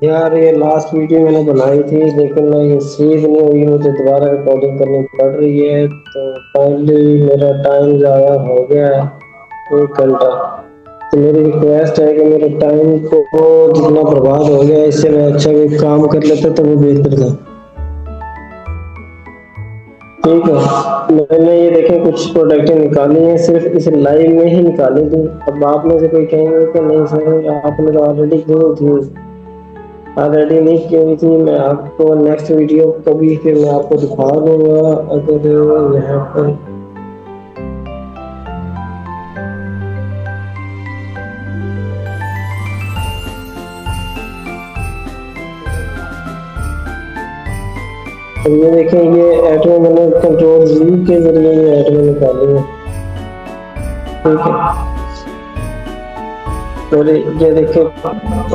यार ये last video मैंने बनाई थी लेकिन ये सेव नहीं हुई, मुझे दोबारा रिकॉर्डिंग करनी पड़ रही है। तो फाइनली मेरा टाइम ज़ाया हो गया है, 1 घंटा। तो मेरी रिक्वेस्ट है कि मेरे टाइम को जितना बर्बाद हो गया है, इससे मैं अच्छा कोई काम कर लेता तो वो बेहतर था। ठीक है, मैंने ये देखे कुछ प्रोडक्टें निकाली हैं, सिर्फ इस लाइव में ही निकाली थी। अब आप में से कोई कहेंगे कि नहीं सर आपने तो ऑलरेडी की हुई थी। ऑलरेडी नहीं की हुई थी, मैं आपको नेक्स्ट वीडियो कभी फिर मैं आपको दिखा दूंगा। अगर यहाँ पर अब ये देखें, ये एटम मैंने कंट्रोल जी के जरिए ये एटम निकाली है। ठीक है, और ये देखें,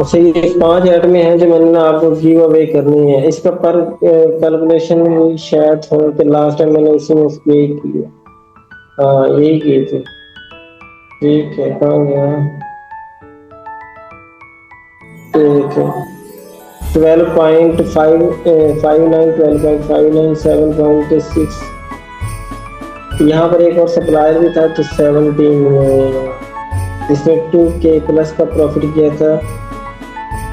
अच्छा ये 5 आइटमें हैं जो मैंने ना आपको गिव अवे करनी है। इसका पर कैलकुलेशन शायद हो कि लास्ट टाइम मैंने इसी में यही किया। हाँ यही की थी। ठीक है, कहाँ गया? ठीक है, 12.59, 12.59, 7.6। यहाँ पर एक और सप्लायर भी था तो 17, इसमें 2K+ का प्रॉफिट किया था।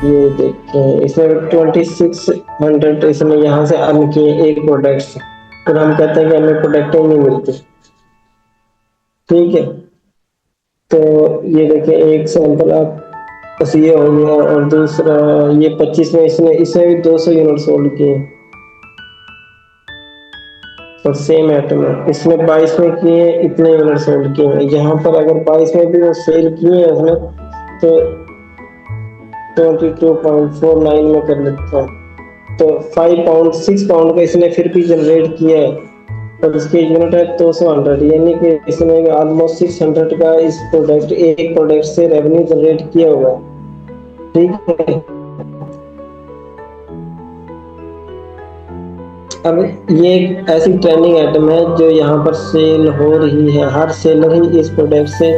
ये देखें, इसमें 2600 इसने यहाँ से अर्न किए एक प्रोडक्ट से। फिर हम कहते हैं कि हमें प्रोडक्ट ही नहीं मिलती। ठीक है, तो ये देखें एक सैंपल आप, बस ये हो गया। और दूसरा ये 25 में इसने इसने भी 200 यूनिट सोल्ड किए और सेम आइटम है। इसने 22 में किए, इतने यूनिट सोल्ड किए हैं। यहाँ पर अगर 22 में भी वो सेल किए हैं उसने, तो 22.49 में कर लेता हूँ। तो 5 पाउंड 6 पाउंड का इसने फिर भी जनरेट किया है। और इसकी यूनिट है 200, यानी कि इसने ऑलमोस्ट 600 का इस प्रोडक्ट एक प्रोडक्ट से रेवेन्यू जनरेट किया हुआ है। ठीक है, अब ये एक ऐसी ट्रेंडिंग आइटम है जो यहाँ पर सेल हो रही है। हर सेलर ही इस प्रोडक्ट से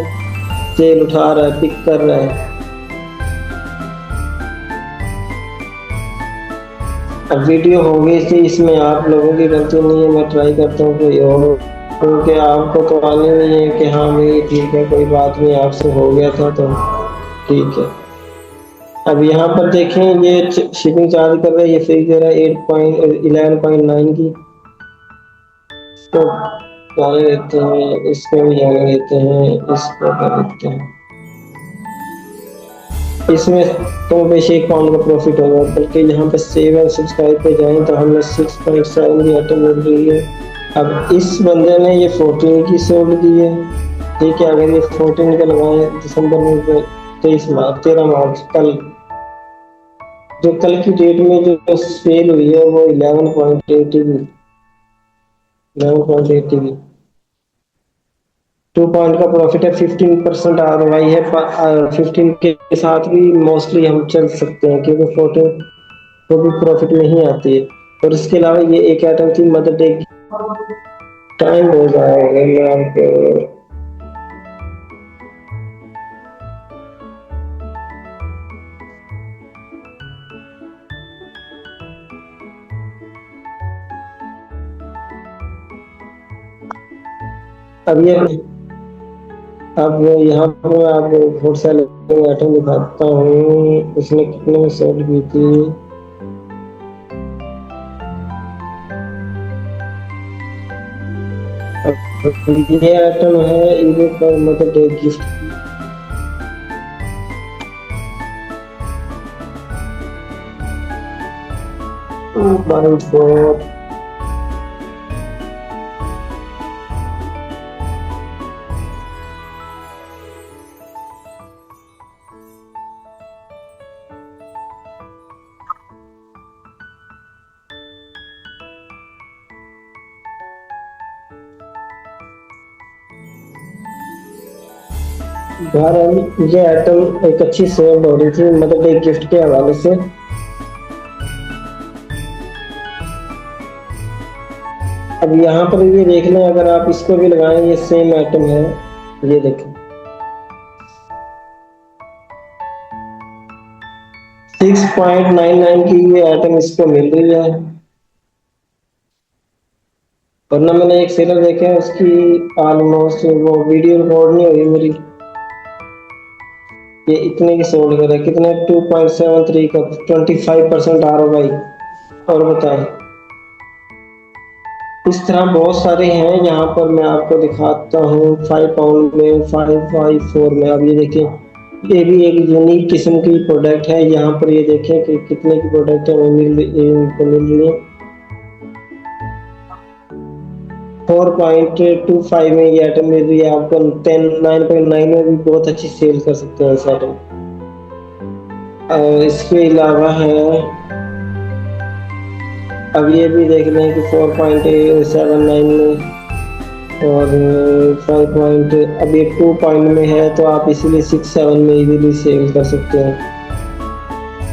सेल उठा रहा है, पिक कर रहा है। अब वीडियो होगी इसलिए इसमें आप लोगों की गलती नहीं है, मैं ट्राई करता हूँ कोई और, क्योंकि आपको तो आने नहीं है कि हाँ भाई ठीक है कोई बात नहीं आपसे हो गया था तो ठीक है। अब यहाँ पर देखें, ये शिपिंग चार्ज कर रहा है, ये फिक्स दे रहा है 8.11.9 की। तो जाने देते हैं, इसको भी जाने देते हैं, इसको कर देते हैं। इसमें तो बेशक 1 पाउंड का प्रॉफिट होगा, बल्कि यहाँ पे सेव एंड सब्सक्राइब पे जाएं तो हमें 6.7 की आइटम मिल रही है। अब इस बंदे ने ये 14 की सोल्ड की है। ठीक है, अगर ये 14 का लगाए दिसंबर में, 23 मार्च, 13 मार्च, कल जो कल की डेट में जो सेल हुई है वो 11.80 की। 2 पॉइंट का प्रॉफिट है, 15% ROI है। 15 के साथ भी मोस्टली हम चल सकते हैं क्योंकि 14 को भी प्रॉफिट नहीं आती है। और इसके अलावा ये एक आइटम थी मदर डे की। टाइम हो जाएगा यार अब ये, अब यहाँ पर मैं आपको बहुत सारे आइटम दिखाता हूँ उसने कितने में सेल की थी। अब ये आइटम है ईबे पर मदर डे गिफ्ट की। ओह माय गॉड, बहरहाल ये आइटम एक अच्छी सेल हो रही थी मदर डे गिफ्ट के हवाले से। अब यहाँ पर ये देख लें, अगर आप इसको भी लगाएं ये सेम आइटम है। ये देखें 6.99 की ये आइटम इसको मिल रही है। वरना मैंने एक सेलर देखे हैं उसकी ऑलमोस्ट वो वीडियो रिकॉर्ड नहीं हुई मेरी, ये इतने की सोल्ड कर है, कितने 2.73 का 25% ROI। और बताएं, इस तरह बहुत सारे हैं। यहाँ पर मैं आपको दिखाता हूँ 5 पाउंड में, 554 में। अब ये देखें, ये भी एक यूनिक किस्म की प्रोडक्ट है। यहाँ पर ये देखें कि कितने की प्रोडक्ट है मिल रही है। 4.25 में ये आइटम मिल रही है आपको। 9.9 में भी बहुत अच्छी सेल कर सकते हैं इस आइटम। इसके अलावा है, अब ये भी देख लें कि 4.79 में और 5 पॉइंट, अब ये 2 पॉइंट में है तो आप इसीलिए 6-7 में इजीली सेल कर सकते हैं।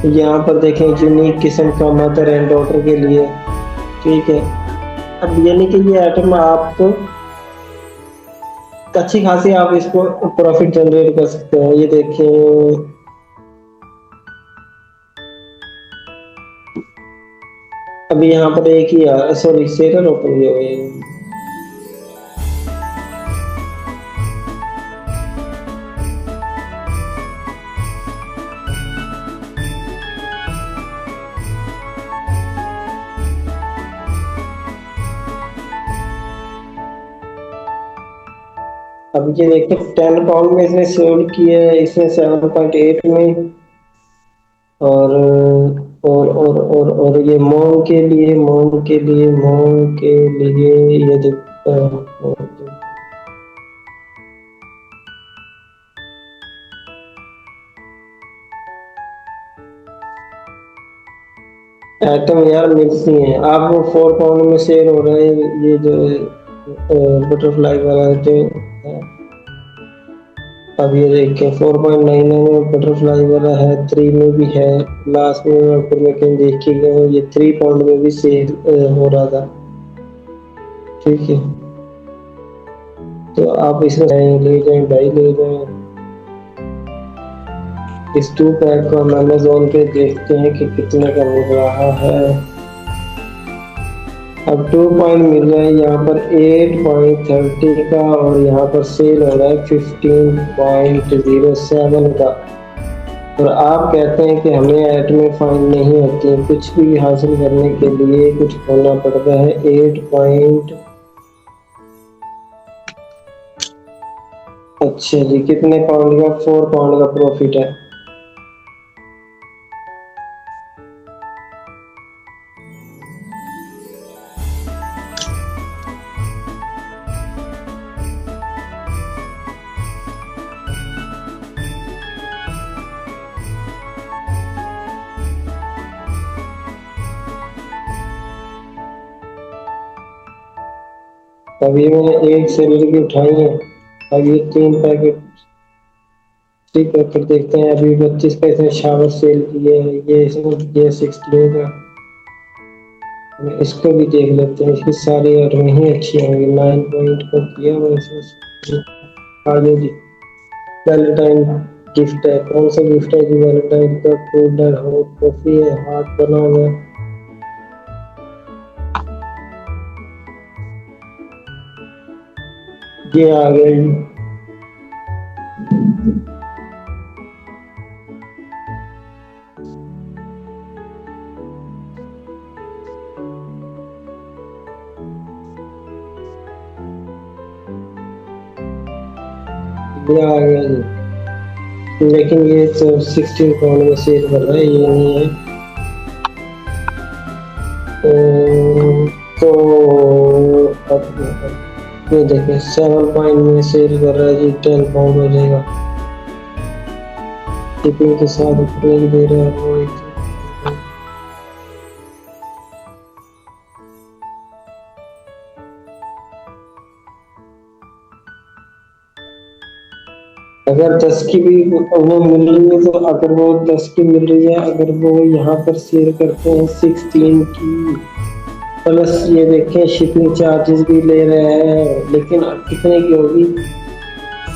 यहाँ पर देखें यूनिक किस्म का मदर एंड डॉटर के लिए, ठीक है। अब यानी कि ये आइटम आपको अच्छी खासी आप इसको प्रॉफिट जनरेट कर सकते हैं। ये देखें, अभी यहाँ पर एक ही सॉरी सेलर ओपन किए हुए हैं। अब ये देखते 10 पाउंड में इसने सेल किया है, इसने 7.8 में। और और ये मोंग के लिए ये देखता है। आइटम यार मिलती हैं आपको 4 पाउंड में सेल हो रहा है। ये जो बटरफ्लाई वाला जो है, अब ये देखिए 4.99 में बटरफ्लाई वाला है, 3 में भी है। लास्ट में ऊपर में कहीं देख के गए, ये 3 पाउंड में भी सेल हो रहा था, ठीक है। तो आप इसमें ले जाएं भाई, ले जाएं। इस 2 पैक को हम अमेज़न पे देखते हैं कि कितने का मिल रहा है। अब 2 पॉइंट मिल रहा है यहाँ पर 8.30 का, और यहाँ पर सेल हो रहा है 15.07 का। और आप कहते हैं कि हमें आइटमें फाइंड नहीं होती, कुछ भी हासिल करने के लिए कुछ खोलना पड़ता है। 8 पॉइंट, अच्छा जी, कितने पाउंड का? 4 पाउंड का प्रॉफिट है। अभी मैंने एक सैलरी की उठाई है। अब ये 3 पैकेट, 3 पैकेट देखते हैं। अभी 25 का इसने शावर सेल किए हैं, ये इसमें ये 16 का। इसको भी देख लेते हैं, इसकी सारी आइटम ही अच्छी होंगी। 9 पॉइंट का किया हुआ इसमें। आगे जी, वैलेंटाइन गिफ्ट है। कौन सा गिफ्ट है जी? वैलेंटाइन का कोल्ड एंड हॉट कॉफी है, हार्ट बना हुआ है। ये आ गया जी, ये आ गया जी। लेकिन ये तो 16 पाउंड में सेल कर रहा है, ये नहीं है। तो अब ये देखिए 7 पॉइंट में सेल कर रहा है जी, 10 पाउंड हो जाएगा। शिपिंग के साथ ऊपर दे रहा है वो एक। अगर 10 की भी वो मिल रही है, तो अगर वो 10 की मिल रही है, अगर वो यहाँ पर सेल करते हैं 16 की, प्लस ये देखें शिपिंग चार्जेस भी ले रहे हैं, लेकिन कितने की होगी?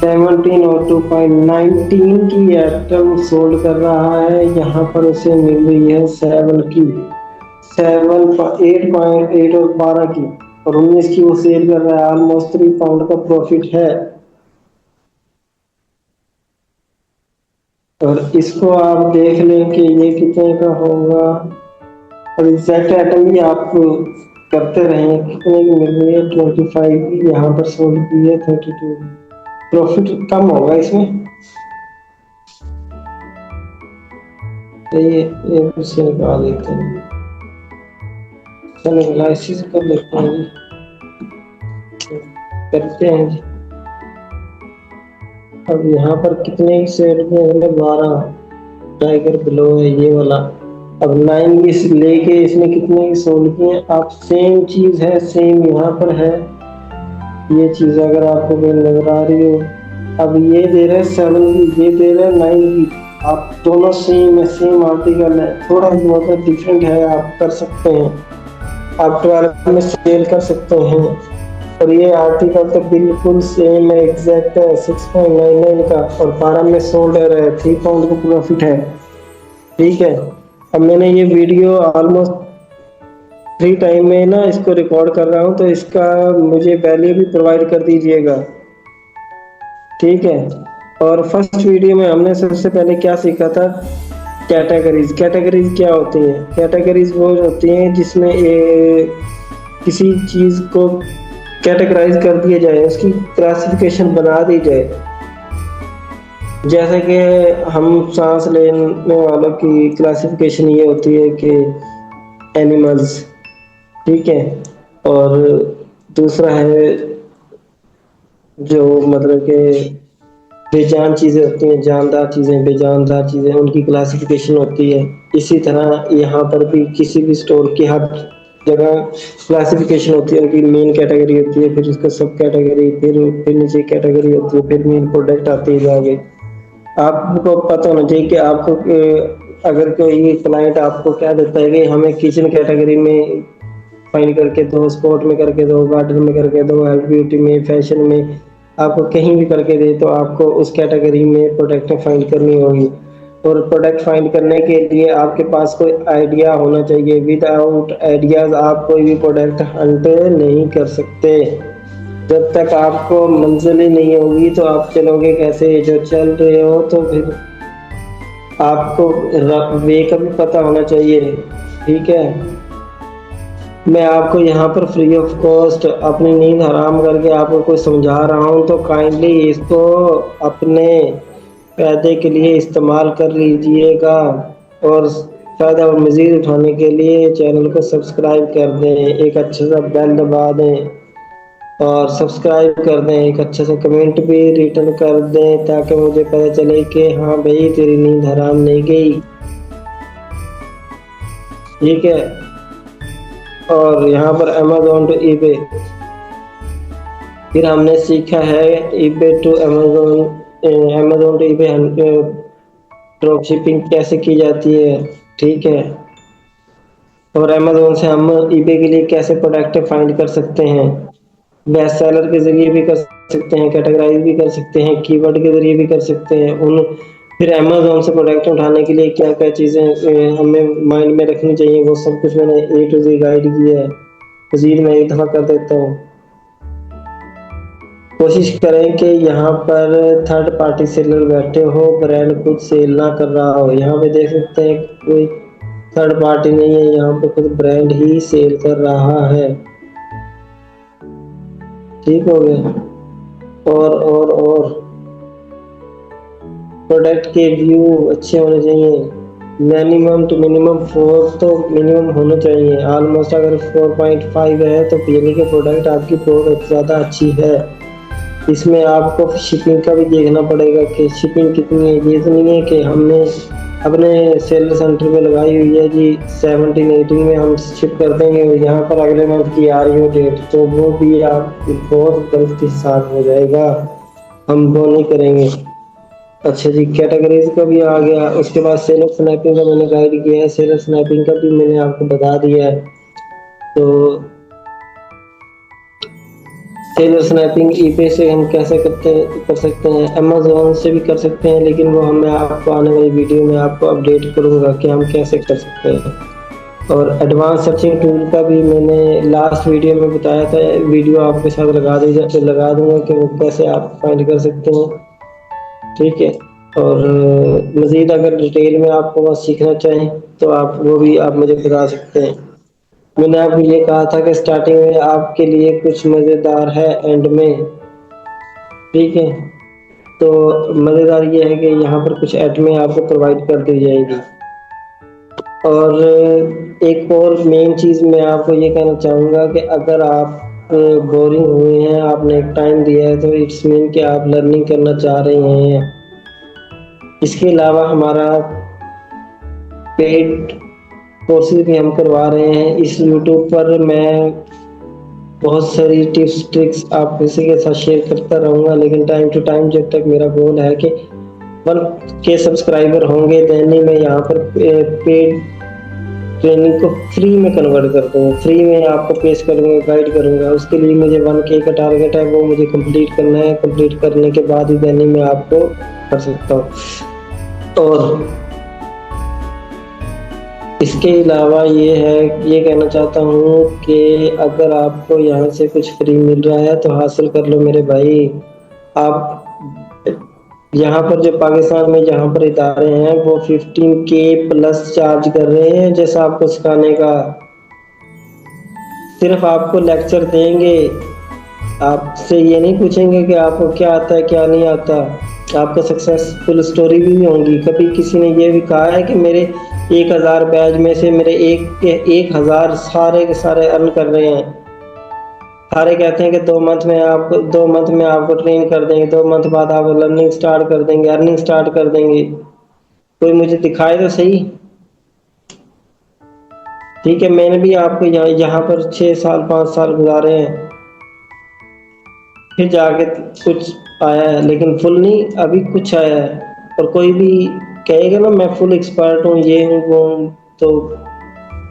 17 और 2.19 की आइटम सोल्ड कर रहा है। यहाँ पर उसे मिल रही है 7 की, 8.8 और 12 की, और 19 की वो सेल कर रहा है। ऑलमोस्ट 3 पाउंड का प्रॉफिट है। और इसको आप देख लें कि ये कितने का होगा। और एग्जैक्ट आइटम भी आप करते रहें कितने की मिल रही है। 25 की यहाँ पर सोल्ड की है, 32 प्रॉफिट कम होगा इसमें। तो ये कुछ निकाल लेते हैं, चलो एनालिसिस कर लेते हैं जी, करते हैं जी। अब यहाँ पर कितने की सेल में 12 टाइगर ब्लो है ये वाला। अब 9 की लेके इसमें कितने की सोल्ड की है। आप सेम चीज है, सेम यहाँ पर है ये चीज, अगर आपको कहीं नजर आ रही हो। अब ये दे रहे हैं 7 की, ये दे रहे हैं 9 की। आप दोनों सेम है, सेम आर्टिकल है, थोड़ा बहुत डिफरेंट है, आप कर सकते हैं। आप 12 में सेल कर सकते हैं। और ये आर्टिकल तो बिल्कुल सेम है, एग्जैक्ट है 6.99 का, और 12 में सोल्ड है, 3 पाउंड का प्रॉफिट है। ठीक है। अब मैंने ये वीडियो ऑलमोस्ट फ्री टाइम में ना इसको रिकॉर्ड कर रहा हूँ, तो इसका मुझे वैल्यू भी प्रोवाइड कर दीजिएगा। ठीक है। और फर्स्ट वीडियो में हमने सबसे पहले क्या सीखा था, कैटेगरीज। कैटेगरीज क्या होती हैं। कैटेगरीज वो होती हैं जिसमें किसी चीज को कैटेगराइज कर दिया जाए, उसकी क्लासिफिकेशन बना दी जाए। जैसे कि हम सांस लेने वालों की क्लासिफिकेशन ये होती है कि एनिमल्स, ठीक है। और दूसरा है जो मतलब कि बेजान चीजें होती हैं, जानदार चीजें, बेजानदार चीजें, उनकी क्लासिफिकेशन होती है। इसी तरह यहाँ पर भी किसी भी स्टोर की हर जगह क्लासिफिकेशन होती है, उनकी मेन कैटेगरी होती है, फिर उसका सब कैटेगरी, फिर नीचे कैटेगरी होती है, फिर मेन प्रोडक्ट आती है आगे। आपको पता होना चाहिए कि आपको अगर कोई क्लाइंट आपको क्या देता है कि हमें किचन कैटेगरी में फाइंड करके दो, स्पोर्ट में करके दो, गार्डन में करके दो, हेल्थ ब्यूटी में, फैशन में, आपको कहीं भी करके दे, तो आपको उस कैटेगरी में प्रोडक्ट फाइंड करनी होगी। और प्रोडक्ट फाइंड करने के लिए आपके पास कोई आइडिया होना चाहिए। विदाउट आइडियाज आप कोई भी प्रोडक्ट हंट नहीं कर सकते। जब तक आपको मंजिल ही नहीं होगी तो आप चलोगे कैसे। जो चल रहे हो तो फिर आपको वे का भी पता होना चाहिए। ठीक है। मैं आपको यहाँ पर फ्री ऑफ कॉस्ट अपनी नींद हराम करके आपको कुछ समझा रहा हूँ, तो काइंडली इसको अपने फायदे के लिए इस्तेमाल कर लीजिएगा। और फायदा और मज़ीद उठाने के लिए चैनल को सब्सक्राइब कर दें, एक अच्छा सा बेल दबा दें और सब्सक्राइब कर दें, एक अच्छा सा कमेंट भी रिटर्न कर दें, ताकि मुझे पता चले कि हाँ भाई तेरी नींद हराम नहीं गई। ठीक है। और यहाँ पर अमेजोन टू ईबे, फिर हमने सीखा है eBay to Amazon, Amazon to eBay drop shipping कैसे की जाती है। ठीक है। और अमेजोन से हम ईबे के लिए कैसे प्रोडक्ट फाइंड कर सकते हैं, बेस्ट सेलर के जरिए भी कर सकते हैं, कैटेगराइज भी कर सकते हैं, कीवर्ड के जरिए भी कर सकते हैं उन। फिर अमेजोन से प्रोडक्ट उठाने के लिए क्या क्या चीज़ें हमें माइंड में रखनी चाहिए, वो सब कुछ मैंने ए टू जी गाइड किया है। मजीद मैं एक दफ़ा कर देता हूँ। कोशिश करें कि यहाँ पर थर्ड पार्टी सेलर बैठे हो, ब्रांड खुद सेल ना कर रहा हो। यहाँ पे देख सकते हैं कोई थर्ड पार्टी नहीं है, यहाँ पे खुद ब्रांड ही सेल कर रहा है। ठीक हो गया। और प्रोडक्ट के व्यू अच्छे होने चाहिए। मिनिमम टू मिनिमम 4 तो मिनिमम होना चाहिए। ऑलमोस्ट अगर 4.5 है तो यानी कि प्रोडक्ट आपकी बहुत ज़्यादा अच्छी है। इसमें आपको शिपिंग का भी देखना पड़ेगा कि शिपिंग कितनी है। ये तो नहीं है कि हमने अपने सेलर सेंटर पे लगाई हुई है जी 17-18 में हम शिप कर देंगे, यहाँ पर अगले मंथ की आ रही हो डेट, तो वो भी आप बहुत गलत हिसाब हो जाएगा, हम वो नहीं करेंगे। अच्छा जी, कैटेगरीज का भी आ गया। उसके बाद सेलर स्नैपिंग का मैंने गाइड किया है, सेलर स्नैपिंग का भी मैंने आपको बता दिया है। तो सेलर स्नैपिंग ईबे से हम कैसे कर सकते हैं, अमेज़न से भी कर सकते हैं, लेकिन वो मैं आपको आने वाली वीडियो में आपको अपडेट करूँगा कि हम कैसे कर सकते हैं। और एडवांस सर्चिंग टूल का भी मैंने लास्ट वीडियो में बताया था, वीडियो आपके साथ लगा दूँगा कि वो कैसे आप फाइंड कर सकते हैं, ठीक है? और मज़ीद अगर डिटेल में आपको बस सीखना चाहें, तो आप वो भी आप मुझे बता सकते हैं। मैंने आपको ये कहा था कि स्टार्टिंग में आपके लिए कुछ मज़ेदार है एंड में, ठीक है? तो मज़ेदार ये है कि यहाँ पर कुछ ऐड में आपको प्रोवाइड कर दी जाएगी। और एक और मेन चीज़ मैं आपको ये कहना चाहूँगा कि अगर आप बोरिंग हुए हैं, आपने एक टाइम दिया है, तो इट्स मीन कि आप लर्निंग करना चाह रहे हैं। इसके अलावा हमारा पेड कोर्सेज भी हम करवा रहे हैं। इस यूट्यूब पर मैं बहुत सारी टिप्स ट्रिक्स आप किसी के साथ शेयर करता रहूँगा, लेकिन टाइम टू टाइम जब तक मेरा गोल है कि 1K सब्सक्राइबर होंगे, देन ही मैं यहाँ पर पेड ट्रेनिंग को फ्री में कन्वर्ट कर दूँगा, फ्री में आपको पेश करूँगा, गाइड करूँगा। उसके लिए मुझे 1K का टारगेट है, वो मुझे कंप्लीट करना है। कंप्लीट करने के बाद ही देन ही मैं आपको कर सकता हूँ। और इसके अलावा ये कहना चाहता हूँ कि अगर आपको यहाँ से कुछ फ्री मिल रहा है तो हासिल कर लो मेरे भाई। आप यहाँ पर जो पाकिस्तान में जहाँ पर इदारे हैं वो 15K प्लस चार्ज कर रहे हैं जैसा आपको सिखाने का। सिर्फ आपको लेक्चर देंगे, आपसे ये नहीं पूछेंगे कि आपको क्या आता है क्या नहीं आता। आपको सक्सेसफुल स्टोरी भी होंगी। कभी किसी ने ये भी कहा है कि मेरे 1000 बैच में से मेरे 1000 सारे के सारे अर्न कर रहे हैं। सारे कहते हैं कि 2 मंथ में आपको ट्रेन कर देंगे, 2 मंथ बाद आप लर्निंग स्टार्ट कर देंगे, अर्निंग स्टार्ट कर देंगे। कोई मुझे दिखाए तो सही। ठीक है, मैंने भी आपको यहाँ पर 6 साल 5 साल गुजारे हैं, फिर जाके कुछ आया है, लेकिन फुल नहीं, अभी कुछ आया है। और कोई भी कहेगा ना मैं फुल एक्सपर्ट हूँ, ये हूँ वो हूँ, तो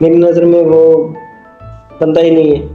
मेरी नज़र में वो बंदा ही नहीं है।